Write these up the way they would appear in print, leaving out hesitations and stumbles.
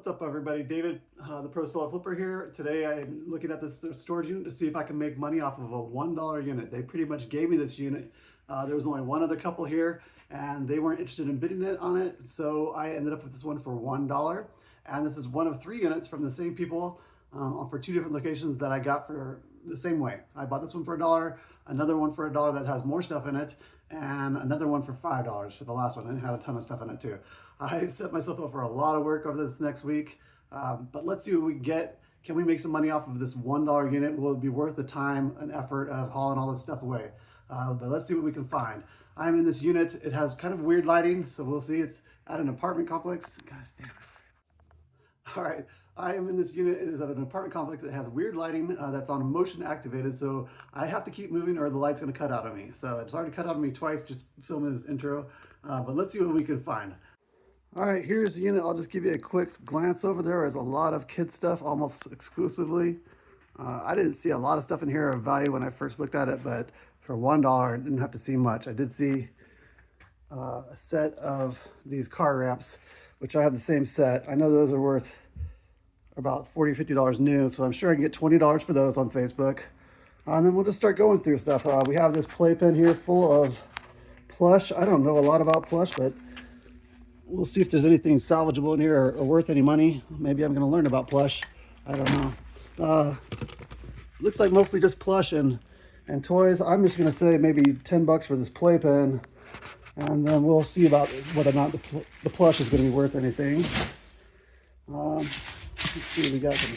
What's up, everybody? David, the Pro Solar Flipper here. Today I'm looking at this storage unit to see if I can make money off of a $1 unit. They pretty much gave me this unit. There was only one other couple here and they weren't interested in bidding it on it, so I ended up with this one for $1. And this is one of 3 units from the same people for 2 different locations that I got for the same way. I bought this one for $1, another one for $1 that has more stuff in it, and another one for $5 for the last one. It had a ton of stuff in it too. I set myself up for a lot of work over this next week, but let's see what we get. Can we make some money off of this $1 unit? Will it be worth the time and effort of hauling all this stuff away? But let's see what we can find. I'm in this unit. It has kind of weird lighting, so we'll see. It's at an apartment complex. Gosh damn it. All right, I am in this unit. It is at an apartment complex that has weird lighting that's on motion activated, so I have to keep moving or the light's gonna cut out on me. So it's already cut out on me twice just filming this intro, but let's see what we can find. All right, here's the unit. I'll just give you a quick glance over there. There's a lot of kid stuff, almost exclusively. I didn't see a lot of stuff in here of value when I first looked at it, but for $1, I didn't have to see much. I did see a set of these car ramps, which I have the same set. I know those are worth about $40, $50 new, so I'm sure I can get $20 for those on Facebook. And then we'll just start going through stuff. We have this playpen here full of plush. I don't know a lot about plush, but we'll see if there's anything salvageable in here or worth any money. Maybe I'm going to learn about plush. I don't know. Looks like mostly just plush and toys. I'm just going to say maybe 10 bucks for this playpen, and then we'll see about whether or not the plush is going to be worth anything. Let's see, we got some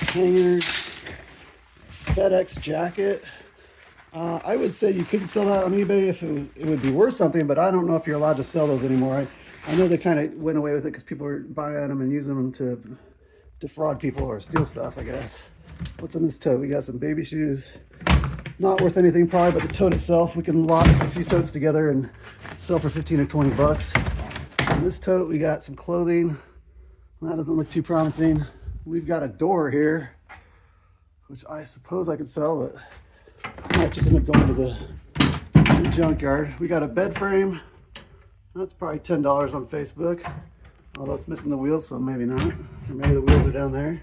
hangers, FedEx jacket. I would say you could sell that on eBay if it would be worth something, but I don't know if you're allowed to sell those anymore. I know they kind of went away with it because people were buying them and using them to defraud people or steal stuff, I guess. What's in this tote? We got some baby shoes. Not worth anything probably, but the tote itself, we can lock a few totes together and sell for 15 or 20 bucks. In this tote, we got some clothing. That doesn't look too promising. We've got a door here, which I suppose I could sell, but I might just end up going to the junkyard. We got a bed frame. That's probably $10 on Facebook, although it's missing the wheels, so maybe not. Or maybe the wheels are down there.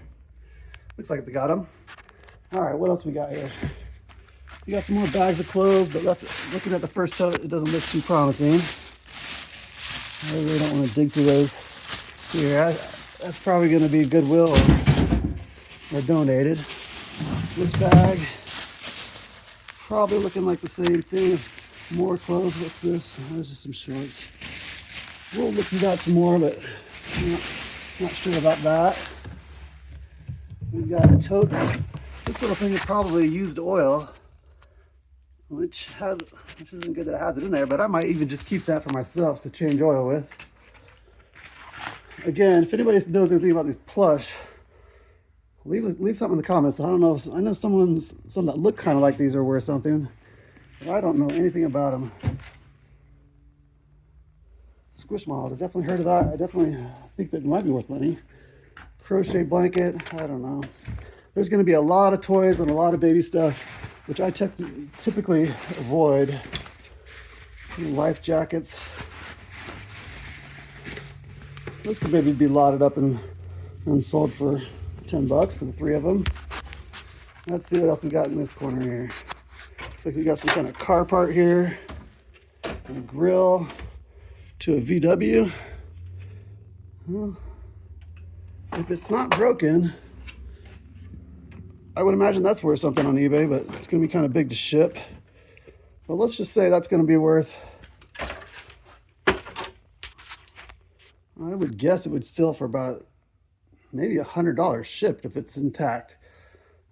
Looks like they got them. All right, what else we got here? We got some more bags of clothes, but looking at the first tote, it doesn't look too promising. I really don't want to dig through those here. That's probably going to be Goodwill or donated. This bag, probably looking like the same thing. More clothes. What's this? Those are some shorts. We'll look at that some more, but not sure about that. We've got a tote. This little thing is probably used oil, which isn't good that it has it in there, but I might even just keep that for myself to change oil with. Again, if anybody knows anything about these plush, leave something in the comments. I don't know. I know some that look kind of like these are worth something, but I don't know anything about them. Squishmallows. I've definitely heard of that. I definitely think that it might be worth money. Crochet blanket. I don't know. There's going to be a lot of toys and a lot of baby stuff, which I typically avoid. Life jackets. This could maybe be lotted up and sold for 10 bucks for the 3 of them. Let's see what else we got in this corner here. Looks like we got some kind of car part here. A grill to a VW. Well, if it's not broken, I would imagine that's worth something on eBay, but it's going to be kind of big to ship. But let's just say that's going to be worth, I would guess it would sell for about maybe $100 shipped if it's intact.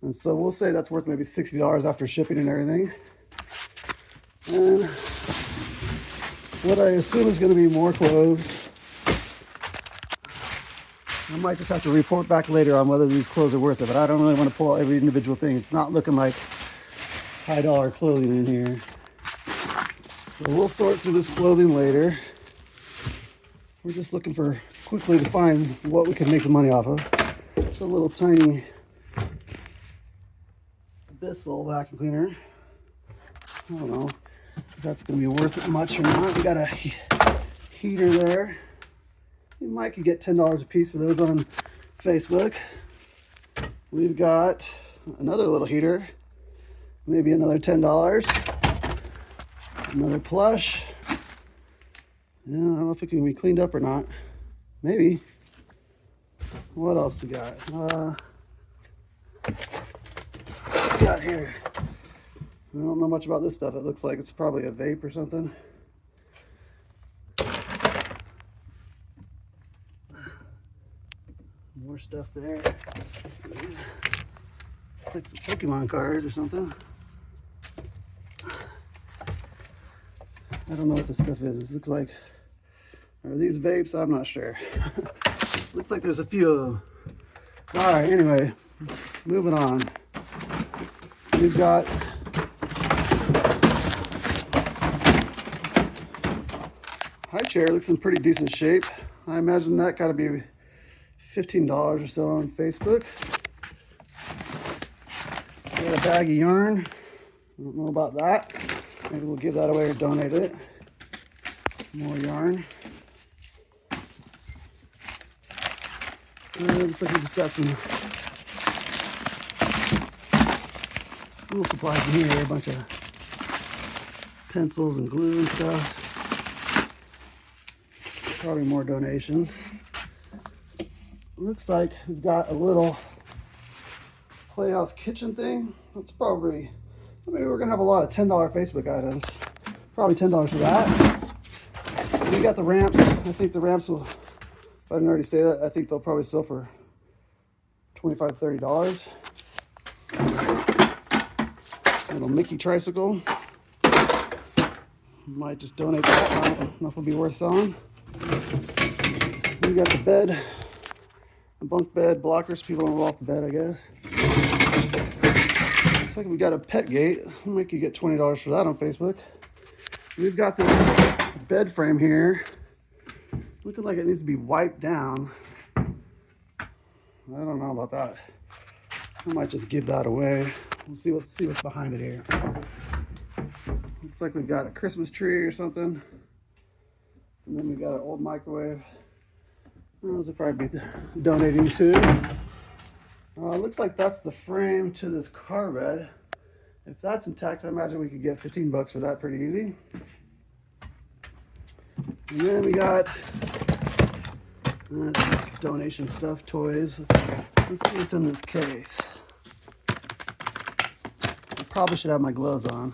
And so we'll say that's worth maybe $60 after shipping and everything. And what I assume is going to be more clothes. I might just have to report back later on whether these clothes are worth it, but I don't really want to pull out every individual thing. It's not looking like high-dollar clothing in here. So we'll sort through this clothing later. We're just looking for quickly to find what we can make the money off of. It's a little tiny Bissell vacuum cleaner. I don't know if that's going to be worth it much or not. We got a heater there. You might could get $10 a piece for those on Facebook. We've got another little heater, maybe another $10. Another plush. Yeah, I don't know if it can be cleaned up or not. Maybe. What else we got? What we got here? I don't know much about this stuff. It looks like it's probably a vape or something. More stuff there. These, it's like some Pokemon cards or something. I don't know what this stuff is. This looks like, are these vapes? I'm not sure. Looks like there's a few of them. All right, anyway, moving on. We've got high chair. Looks in pretty decent shape. I imagine that got to be $15 or so on Facebook. Got a bag of yarn. I don't know about that. Maybe we'll give that away or donate it. More yarn. Looks like we just got some school supplies in here. A bunch of pencils and glue and stuff. Probably more donations. Looks like we've got a little Playhouse kitchen thing. That's probably, maybe we're gonna have a lot of $10 Facebook items. Probably $10 for that. We got the ramps. I think the ramps will, if I didn't already say that, I think they'll probably sell for $25, $30. Little Mickey tricycle. Might just donate that. I don't know if it'll be worth selling. We got the bed, a bunk bed blockers. People don't roll off the bed, I guess. Looks like we got a pet gate. We'll make you get $20 for that on Facebook. We've got this bed frame here. Looking like it needs to be wiped down. I don't know about that. I might just give that away. We'll see what's behind it here. Looks like we've got a Christmas tree or something. And then we got an old microwave. Those will probably be donating to. Looks like that's the frame to this car bed. If that's intact, I imagine we could get 15 bucks for that pretty easy. And then we got donation stuff, toys. Let's see what's in this case. I probably should have my gloves on.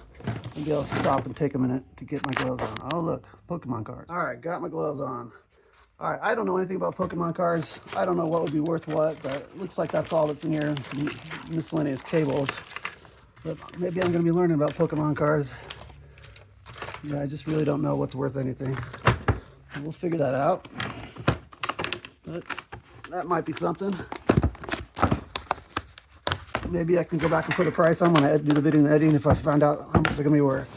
Maybe I'll stop and take a minute to get my gloves on. Oh, look, Pokemon cards. All right, got my gloves on. All right, I don't know anything about Pokemon cards. I don't know what would be worth what, but it looks like that's all that's in here. Some miscellaneous cables. But maybe I'm gonna be learning about Pokemon cards. Yeah, I just really don't know what's worth anything. We'll figure that out. But that might be something. Maybe I can go back and put a price on when I do the video and editing if I find out how much they're gonna be worth.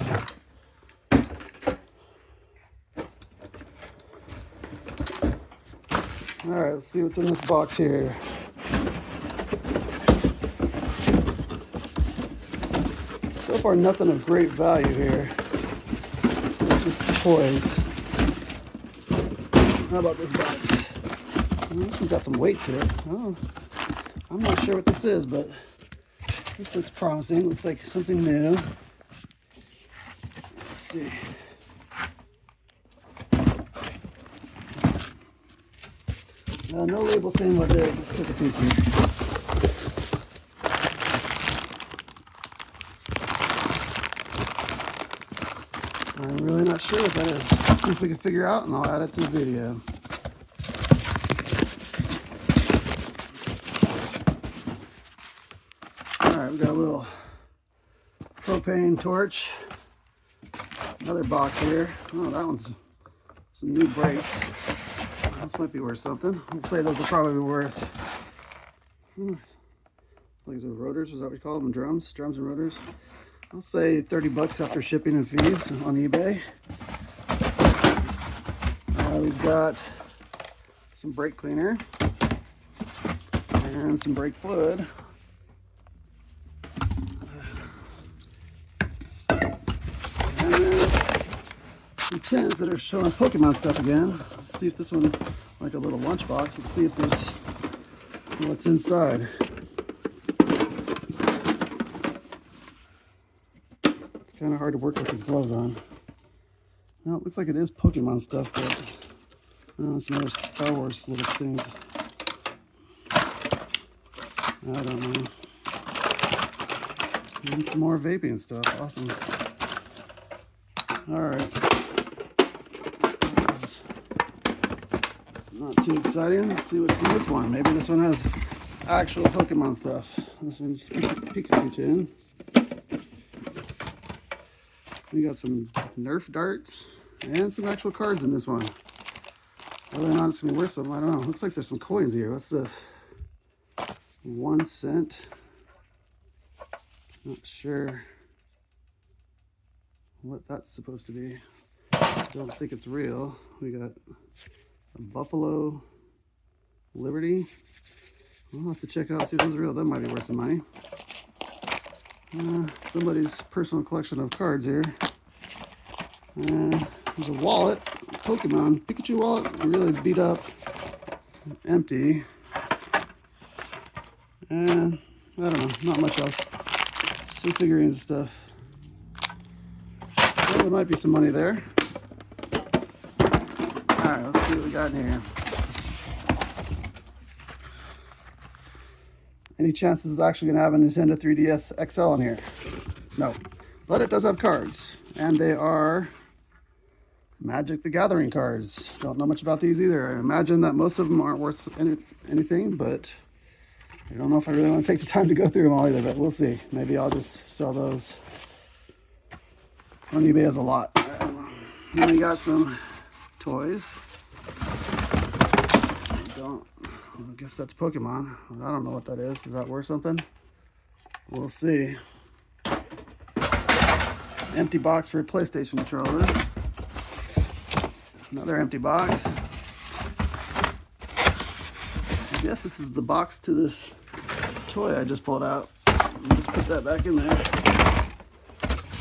All right, let's see what's in this box here. So far, nothing of great value here. Just toys. How about this box? Well, this one's got some weight to it. Oh, I'm not sure what this is, but this looks promising. Looks like something new. Let's see. No label saying what it is. Let's take a peek here. I'm really not sure what that is. Let's see if we can figure out, and I'll add it to the video. All right, we got a little propane torch. Another box here. Oh, that one's some new brakes. This might be worth something. I'd say those will probably be worth, like those rotors, is that what you call them? Drums and rotors. I'll say 30 bucks after shipping and fees on eBay. We've got some brake cleaner and some brake fluid. And then some tins that are showing Pokemon stuff again. Let's see if this one's, like a little lunchbox. Let's see if there's what's inside. It's kind of hard to work with these gloves on. Well, it looks like it is Pokemon stuff, but some other Star Wars little things. I don't know. And some more vaping stuff. Awesome. Alright. Not too exciting. Let's see what's in this one. Maybe this one has actual Pokemon stuff. This one's Pikachu tin. We got some Nerf darts and some actual cards in this one. Whether or not it's going to be worth something, I don't know. Looks like there's some coins here. What's this? 1 cent. Not sure what that's supposed to be. Don't think it's real. We got a Buffalo Liberty. We'll have to check out, see if this is real. That might be worth some money. Somebody's personal collection of cards here. There's a wallet, a Pokemon Pikachu wallet, really beat up, empty. And I don't know, not much else. Some figurines and stuff. Well, there might be some money there. Alright, let's see what we got in here. Any chance this is actually going to have a Nintendo 3DS XL in here? No. But it does have cards. And they are Magic the Gathering cards. Don't know much about these either. I imagine that most of them aren't worth anything, but I don't know if I really want to take the time to go through them all either, but we'll see. Maybe I'll just sell those on eBay as a lot. Then we got some toys. I guess that's Pokemon. I don't know what that is. Is that worth something? We'll see. Empty box for a PlayStation controller. Another empty box. I guess this is the box to this toy I just pulled out. Just put that back in there.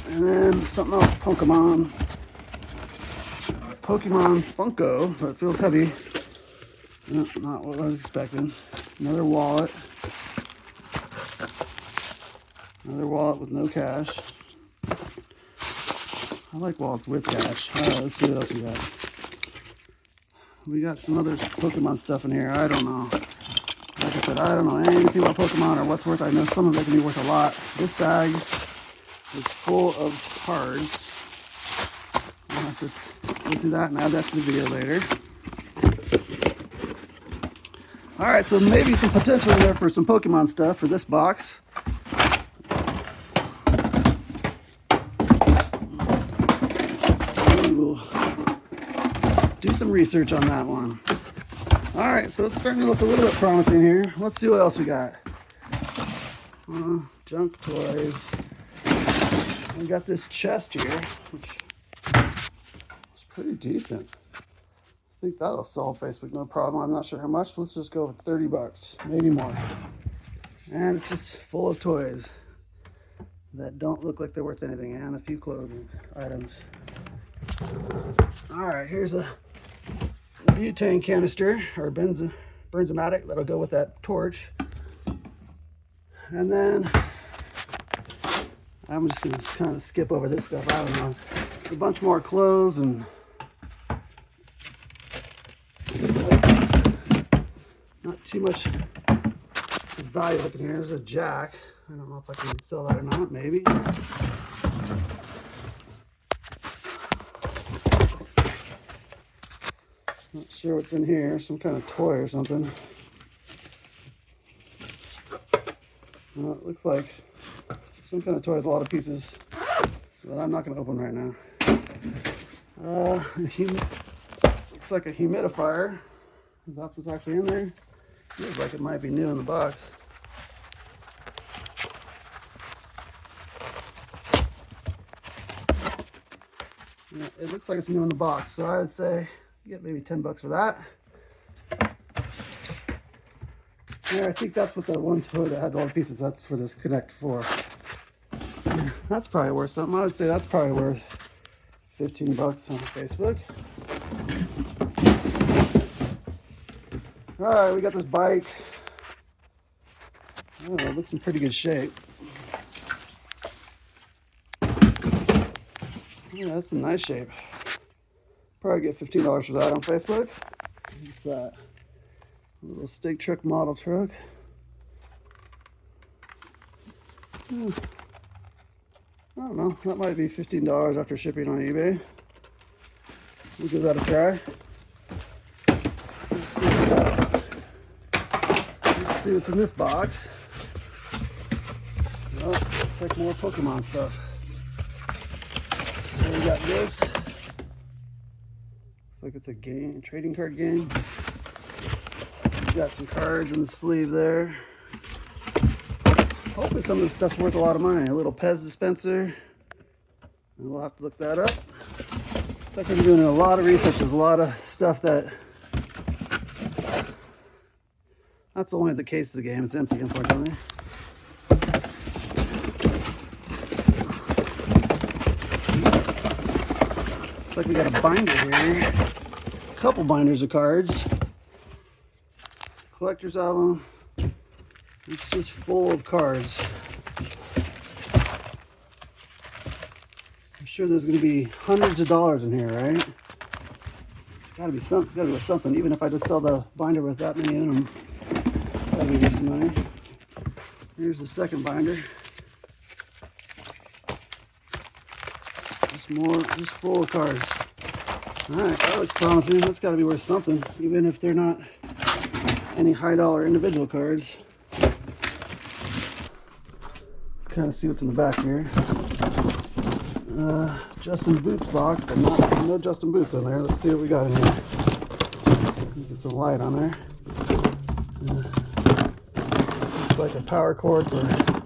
And then something else, Pokemon Funko, but it feels heavy. No, not what I was expecting. Another wallet. Another wallet with no cash. I like wallets with cash. Alright, let's see what else we got. We got some other Pokemon stuff in here. I don't know. Like I said, I don't know anything about Pokemon or what's worth. I know some of it can be worth a lot. This bag is full of cards. I'll have to go through that and add that to the video later. Alright, so maybe some potential there for some Pokemon stuff for this box. We will do some research on that one. Alright, so it's starting to look a little bit promising here. Let's see what else we got. Junk toys. We got this chest here, which is pretty decent. I think that'll sell on Facebook, no problem. I'm not sure how much. Let's just go with 30 bucks, maybe more. And it's just full of toys that don't look like they're worth anything, and a few clothing items. All right, here's a butane canister or Bernzomatic that'll go with that torch. And then I'm just gonna kind of skip over this stuff. I don't know. A bunch more clothes and not too much value looking here. There's a jack. I don't know if I can sell that or not, maybe. Not sure what's in here. Some kind of toy or something. Well, it looks like some kind of toy with a lot of pieces that I'm not going to open right now. Looks like a humidifier. That's what's actually in there. Feels like it might be new in the box. Yeah, it looks like it's new in the box, so I would say you get maybe 10 bucks for that. Yeah, I think that's what that one toy that had all the pieces, that's for this Connect 4. Yeah, that's probably worth something. I would say that's probably worth 15 bucks on Facebook. Alright, we got this bike. Oh, it looks in pretty good shape. Yeah, that's in nice shape. Probably get $15 for that on Facebook. What's that? A little steak truck model truck. I don't know. That might be $15 after shipping on eBay. We'll give that a try. Let's see what's in this box. Oh, looks like more Pokemon stuff. So we got this. Looks like it's a game, trading card game. Got some cards in the sleeve there. Hopefully some of this stuff's worth a lot of money. A little Pez dispenser. And we'll have to look that up. Looks like I'm doing a lot of research. There's a lot of stuff that... That's only the case of the game. It's empty, unfortunately. Looks like we got a binder here. A couple binders of cards. Collector's album. It's just full of cards. I'm sure there's going to be hundreds of dollars in here, right? It's got to be something. It's got to be worth something. Even if I just sell the binder with that many in them, it's got to be worth some money. Here's the second binder. Just full of cards. All right, that looks promising. That's got to be worth something, even if they're not any high dollar individual cards. Let's kind of see what's in the back here. Justin Boots box, but no Justin Boots in there. Let's see what we got in here. Get some light on there. Looks like a power cord for the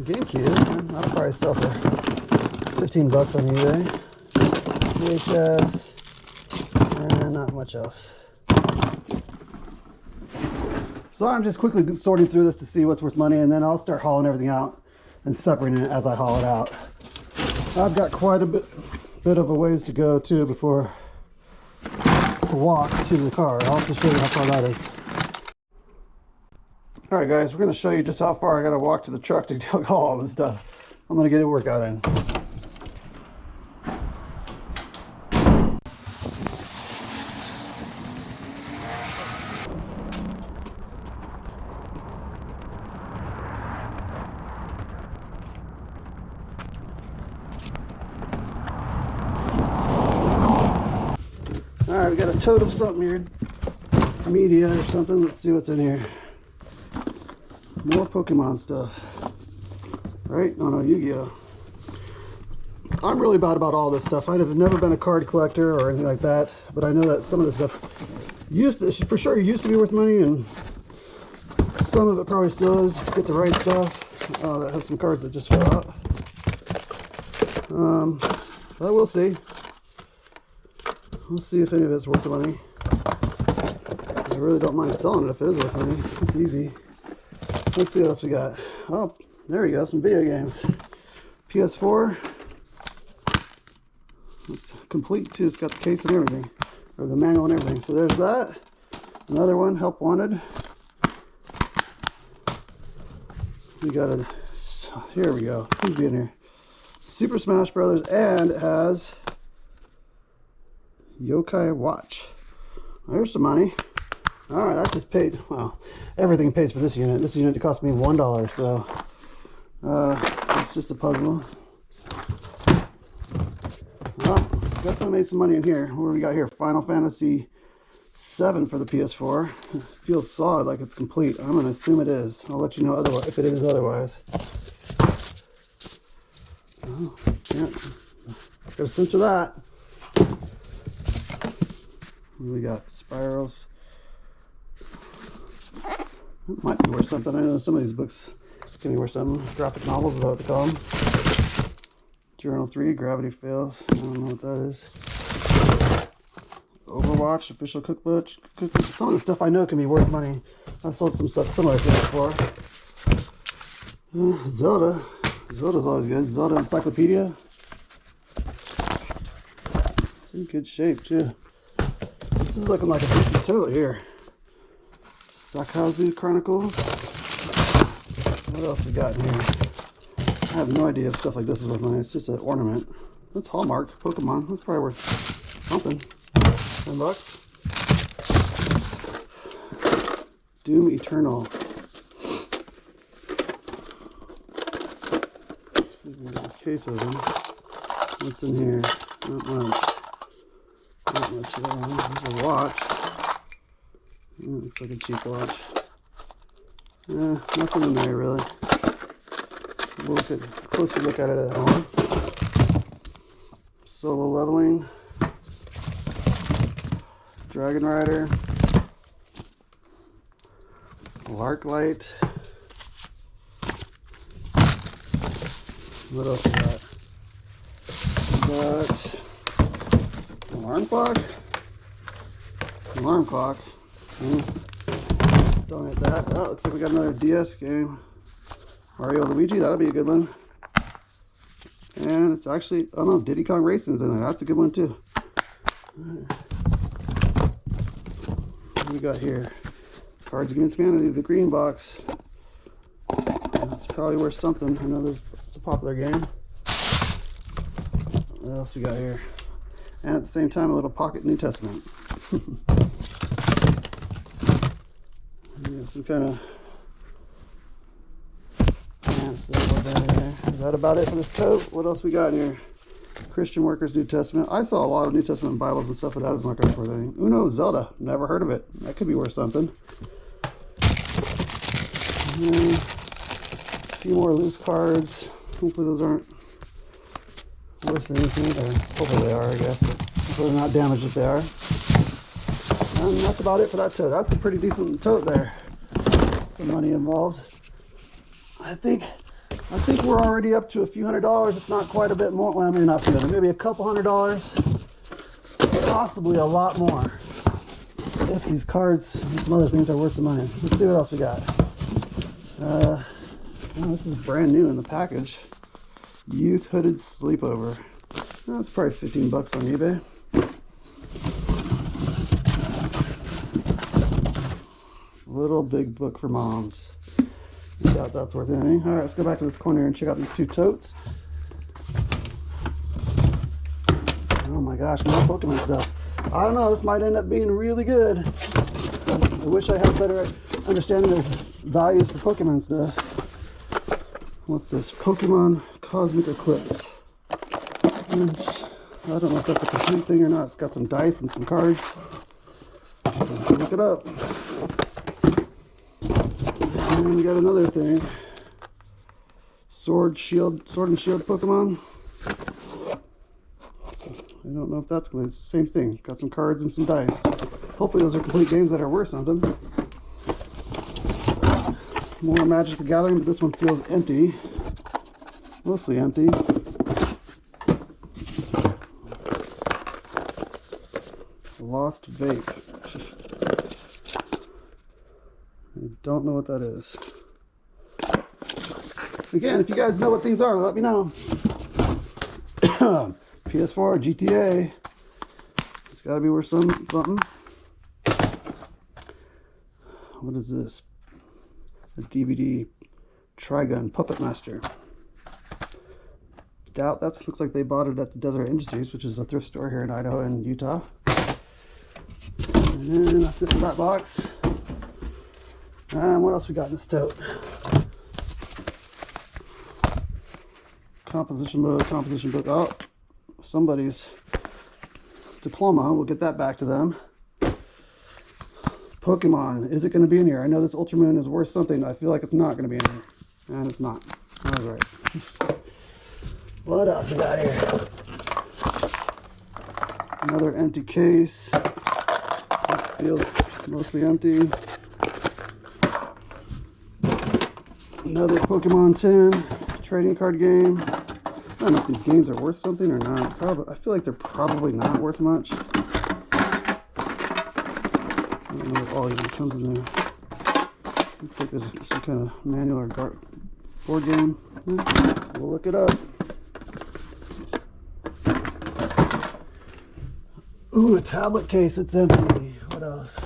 GameCube. That'll probably sell for $15 on eBay. VHS, and not much else. So I'm just quickly sorting through this to see what's worth money, and then I'll start hauling everything out and separating it as I haul it out. I've got quite a bit of a ways to go too before to walk to the car. I'll have to show you how far that is. All right, guys, we're going to show you just how far I got to walk to the truck to haul all this stuff. I'm going to get a workout in. Alright, we got a tote of something here. Media or something. Let's see what's in here. More Pokemon stuff. Right? Oh no, Yu-Gi-Oh! I'm really bad about all this stuff. I've never been a card collector or anything like that, but I know that some of this stuff used to be worth money, and some of it probably still is if you get the right stuff. Oh, that has some cards that just fell out. But we'll see. We'll see if any of it's worth the money. I really don't mind selling it if it is worth money. It's easy. Let's see what else we got. Oh, there we go. Some video games. PS4. It's complete too. It's got the case and everything, or the manual and everything. So there's that. Another one. Help Wanted. We got a. Here we go. Who's in here? Super Smash Brothers, and it has Yokai Watch. There's some money. All right, that just paid. Well, everything pays for this unit. This unit cost me $1, so it's just a puzzle. Well, definitely made some money in here. What do we got here? Final Fantasy VII for the PS4. It feels solid, like it's complete. I'm gonna assume it is. I'll let you know otherwise if it is otherwise. Oh, yeah. Gotta censor that. We got Spirals. It might be worth something. I know some of these books can be worth something. Graphic novels is what they call them. Journal 3, Gravity Fails. I don't know what that is. Overwatch, official cookbook. Some of the stuff I know can be worth money. I sold some stuff similar to that before. Zelda. Zelda's always good. Zelda Encyclopedia. It's in good shape too. This is looking like a decent tote here. Sakazu Chronicles. What else we got in here? I have no idea if stuff like this is worth money. It's just an ornament. That's Hallmark Pokemon. That's probably worth something. $10. Doom Eternal. Let's see if we can get this case open. What's in here? Not much. Not much at all. There's a watch. Looks like a cheap watch. Nothing in there really. We'll look at a closer look at it at home. Solo Leveling. Dragon Rider. Larklight. What else we got? We got alarm clock. Alarm clock. Donate that. Oh, looks like we got another DS game. Mario Luigi, that'll be a good one. And it's actually, oh no, Diddy Kong Racing's in there. That's a good one too. What do we got here? Cards Against Humanity, the green box. It's probably worth something. I know it's a popular game. What else we got here? And at the same time, a little pocket New Testament. Some kind of. Is that about it for this tote? What else we got in here? Christian Workers New Testament. I saw a lot of New Testament Bibles and stuff, but that is not going to worth anything. Uno Zelda. Never heard of it. That could be worth something. And a few more loose cards. Hopefully those aren't worth anything. Or hopefully they are, I guess. But hopefully they're not damaged if they are. And that's about it for that tote. That's a pretty decent tote there. Some money involved. I think we're already up to a few $100s, if not quite a bit more. Well, maybe not $200, maybe a couple $100, possibly a lot more. If these cards and some other things are worth some money. Let's see what else we got. Oh, this is brand new in the package. Youth Hooded Sleepover. That's probably 15 bucks on eBay. Little Big Book for Moms. Doubt that's worth anything. All right, let's go back to this corner and check out these two totes. Oh my gosh, more Pokemon stuff. I don't know, this might end up being really good. I wish I had a better understanding of values for Pokemon stuff. What's this? Pokemon Cosmic Eclipse. Which, I don't know if that's a complete thing or not. It's got some dice and some cards. Look it up. And we got another thing. Sword and Shield Pokemon. I don't know if that's going to be the same thing. Got some cards and some dice. Hopefully those are complete games that are worth something. More Magic the Gathering, but this one feels empty. Mostly empty. Lost Vape. I don't know what that is. Again, if you guys know what things are, let me know. PS4, GTA. It's got to be worth something. What is this? A DVD Trigun Puppet Master. Doubt that looks like they bought it at the Desert Industries, which is a thrift store here in Idaho and Utah. And that's it for that box. And what else we got in this tote? Composition book. Oh, somebody's diploma. We'll get that back to them. Pokemon. Is it going to be in here? I know this Ultramoon is worth something. I feel like it's not going to be in here. And it's not. I was right. What else we got here? Another empty case. It feels mostly empty. Another Pokemon 10 trading card game. I don't know if these games are worth something or not. I feel like they're probably not worth much. I don't know what all even comes in there. Looks like there's some kind of manual or board game. We'll look it up. Ooh, a tablet case. It's empty. What else?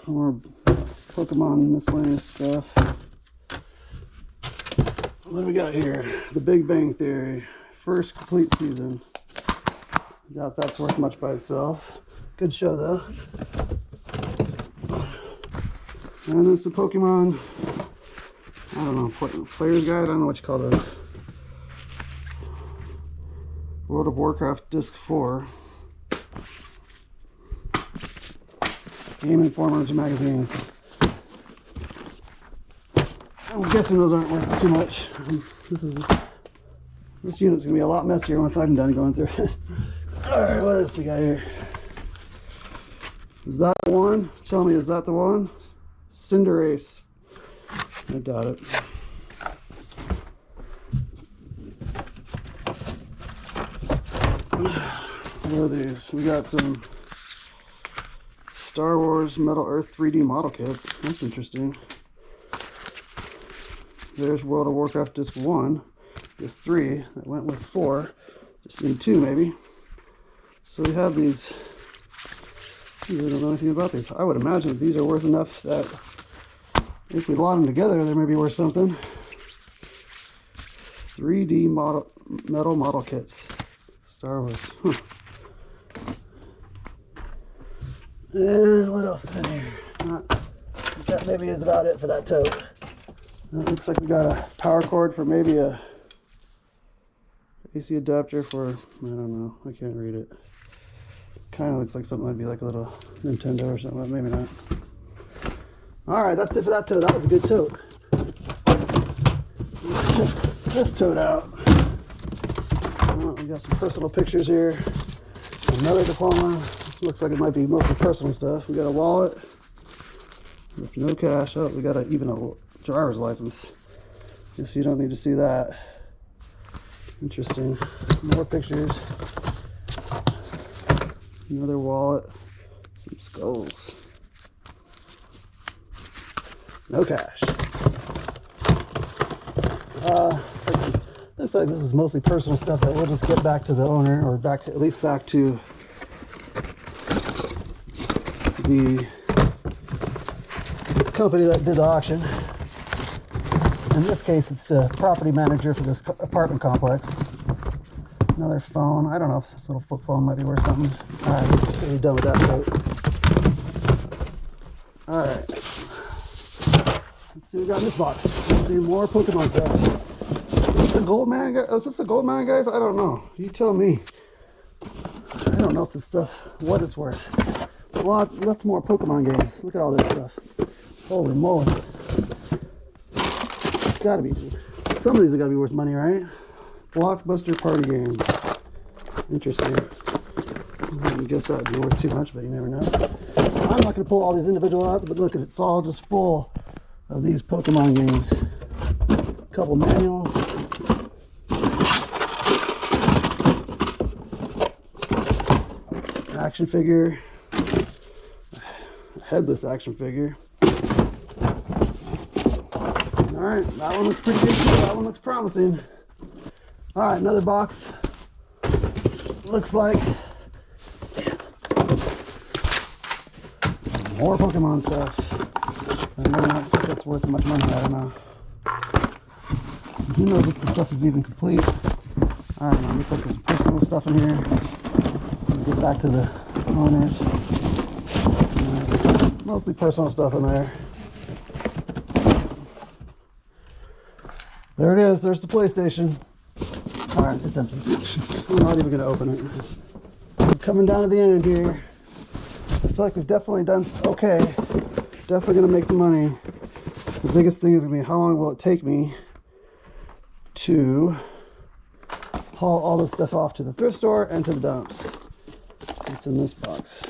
More Pokemon miscellaneous stuff. What do we got here? The Big Bang Theory. First complete season. Doubt that's worth much by itself. Good show though. And it's the Pokemon, I don't know, player's guide. I don't know what you call those. World of Warcraft Disc 4. Game Informers magazines. I'm guessing those aren't worth too much. This unit's gonna be a lot messier once I'm done going through it. Alright, what else we got here? Is that the one? Tell me, is that the one? Cinderace. I doubt it. What are these? We got some Star Wars Metal Earth 3D model kits. That's interesting. There's World of Warcraft Disc 1. Disc 3. That went with 4. Just need 2 maybe. So we have these. I don't know anything about these. I would imagine that these are worth enough that if we lot them together, they may be worth something. 3D metal model kits. Star Wars. Huh. And what else is in here? That maybe is about it for that tote. It looks like we got a power cord for maybe a AC adapter for, I don't know, I can't read it. Kind of looks like something that'd be like a little Nintendo or something, but maybe not. Alright, that's it for that tote. That was a good tote. Let's check this tote out. Oh, we got some personal pictures here. Another diploma. This looks like it might be mostly personal stuff. We got a wallet with no cash. Oh, we got even a driver's license. Guess you don't need to see that. Interesting. More pictures. Another wallet. Some skulls. No cash. Looks like this is mostly personal stuff that we'll just get back to the owner, or at least back to the company that did the auction. In this case, it's the property manager for this apartment complex. Another phone. I don't know if this little flip phone might be worth something. Alright, we're just gonna be done with that tote. Alright. Let's see what we got in this box. Let's see more Pokemon stuff. Is this a gold man, guys? Is this a gold man, guys? I don't know. You tell me. I don't know if this stuff, what it's worth. Lots more Pokemon games. Look at all this stuff. Holy moly. It's gotta be. Some of these have gotta be worth money, right? Blockbuster party game. Interesting. I guess that would be worth too much, but you never know. I'm not going to pull all these individual out, but look at it. It's all just full of these Pokemon games. A couple manuals. Action figure. Headless action figure. Alright, that one looks pretty good. That one looks promising. Alright, another box. Looks like more Pokemon stuff. Maybe not stuff that's worth much money, I don't know. Who knows if this stuff is even complete. I don't know, looks like there's some personal stuff in here. I'll get back to the owners. Mostly personal stuff in there. There it is, there's the PlayStation. Alright, it's empty. I'm not even going to open it. I'm coming down to the end here. I feel like we've definitely done okay. Definitely going to make some money. The biggest thing is going to be how long will it take me to haul all this stuff off to the thrift store and to the dumps. It's in this box.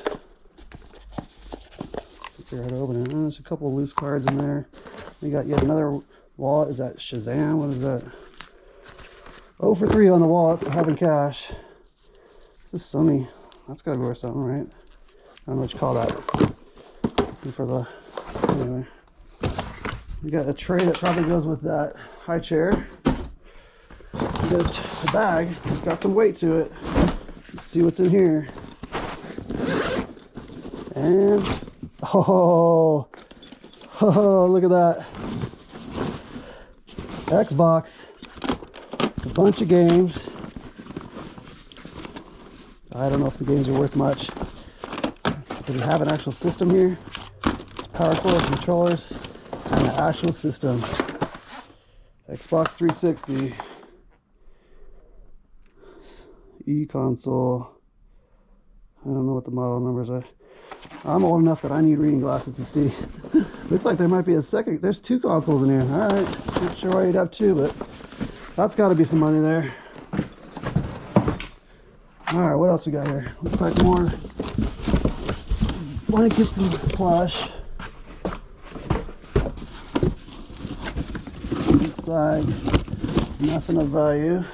Figure out how to open it. There's a couple of loose cards in there. We got yet another wallet. Is that Shazam? What is that? 0 for 3 on the wallets. I having cash. This is Sony. That's gotta be worth something, right? I don't know what you call that. For the anyway. We got a tray that probably goes with that high chair. We got a bag. It's got some weight to it. Let's see what's in here. And oh, look at that. Xbox. A bunch of games. I don't know if the games are worth much. Do we have an actual system here? It's power cord, controllers, and an actual system. Xbox 360. E-console. I don't know what the model numbers are. I'm old enough that I need reading glasses to see. Looks like there might be a second. There's two consoles in here. All right. Not sure why you'd have two, but that's got to be some money there. All right. What else we got here? Looks like more blankets and plush. Looks like nothing of value.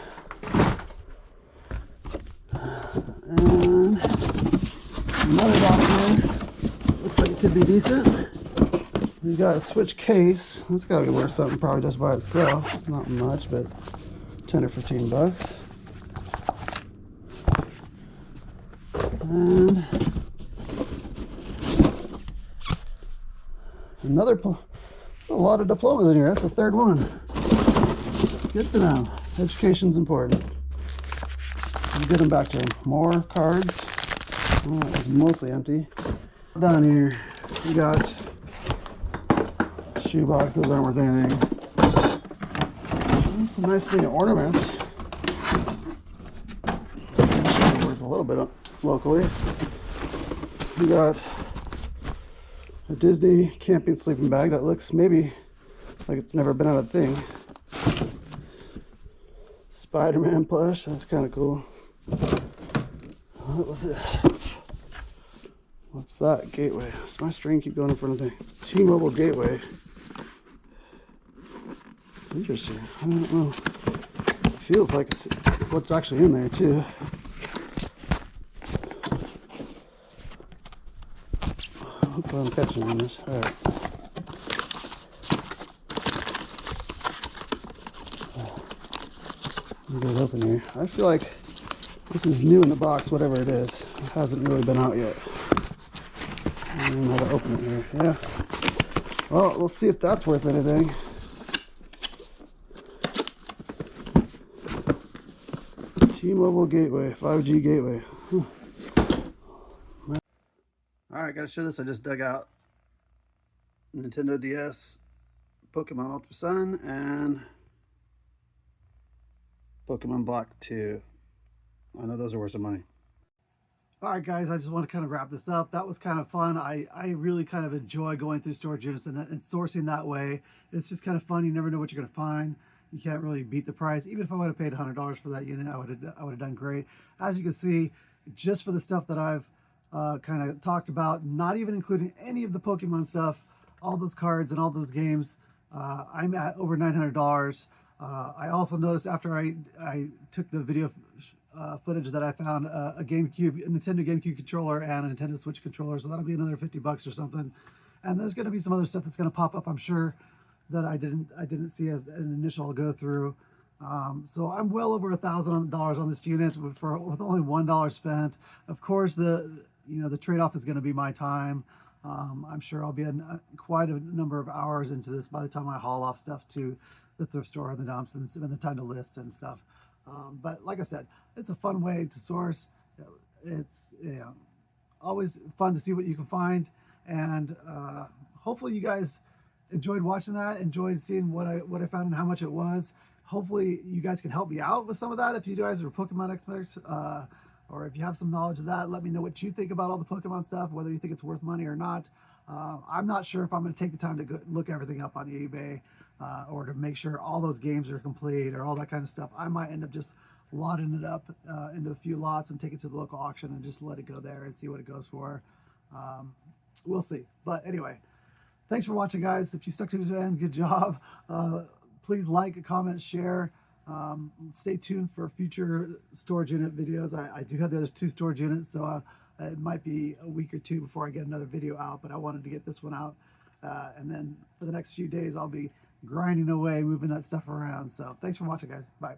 And another box here. Looks like it could be decent. We got a Switch case. That's got to be worth something, probably just by itself. Not much, but 10 or 15 bucks. And a lot of diplomas in here. That's the third one. Good to know. Education's important. Let's get them back to him. More cards. Oh, it's mostly empty. Down here, we got shoe boxes. Those aren't worth anything. That's a nice thing of ornaments. Worth a little bit locally. We got a Disney camping sleeping bag that looks maybe like it's never been out of thing. Spider-Man plush. That's kind of cool. What was this? What's that? Gateway. Does my string keep going in front of the T-Mobile gateway? Interesting. I don't know. It feels like it's what's actually in there too. I hope I'm catching on this. All right. Let me get it open here. I feel like this is new in the box, whatever it is. It hasn't really been out yet. I don't know how to open it here. Yeah. Well, we'll see if that's worth anything. T-Mobile gateway, 5G gateway. All right, gotta show this. I just dug out Nintendo DS, Pokemon Ultra Sun, and Pokemon Black 2. I know those are worth some money. All right, guys, I just want to kind of wrap this up. That was kind of fun. I really kind of enjoy going through storage units and sourcing that way. It's just kind of fun. You never know what you're going to find. You can't really beat the price. Even if I would have paid $100 for that unit, I would have done great. As you can see, just for the stuff that I've kind of talked about, not even including any of the Pokemon stuff, all those cards and all those games, I'm at over $900. I also noticed after I took the video footage that I found a Nintendo GameCube controller and a Nintendo Switch controller, so that'll be another 50 bucks or something. And there's going to be some other stuff that's going to pop up, I'm sure, that I didn't see as an initial go through. So I'm well over $1,000 on this unit with only $1 spent. Of course, the trade-off is going to be my time. I'm sure I'll be quite a number of hours into this by the time I haul off stuff to the thrift store and the dumps and spend the time to list and stuff. But like I said, it's a fun way to source. It's always fun to see what you can find, and hopefully you guys enjoyed watching that, enjoyed seeing what I found and how much it was. Hopefully you guys can help me out with some of that if you guys are Pokemon experts, or if you have some knowledge of that. Let me know what you think about all the Pokemon stuff, whether you think it's worth money or not. I'm not sure if I'm going to take the time to look everything up on eBay, or to make sure all those games are complete or all that kind of stuff. I might end up just lotting it up into a few lots and take it to the local auction and just let it go there and see what it goes for. We'll see. But anyway, thanks for watching, guys. If you stuck to the end, good job. Please like, comment, share. Stay tuned for future storage unit videos. I do have the other 2 storage units, so it might be a week or 2 before I get another video out, but I wanted to get this one out. And then for the next few days, I'll be grinding away, moving that stuff around. So thanks for watching, guys. Bye.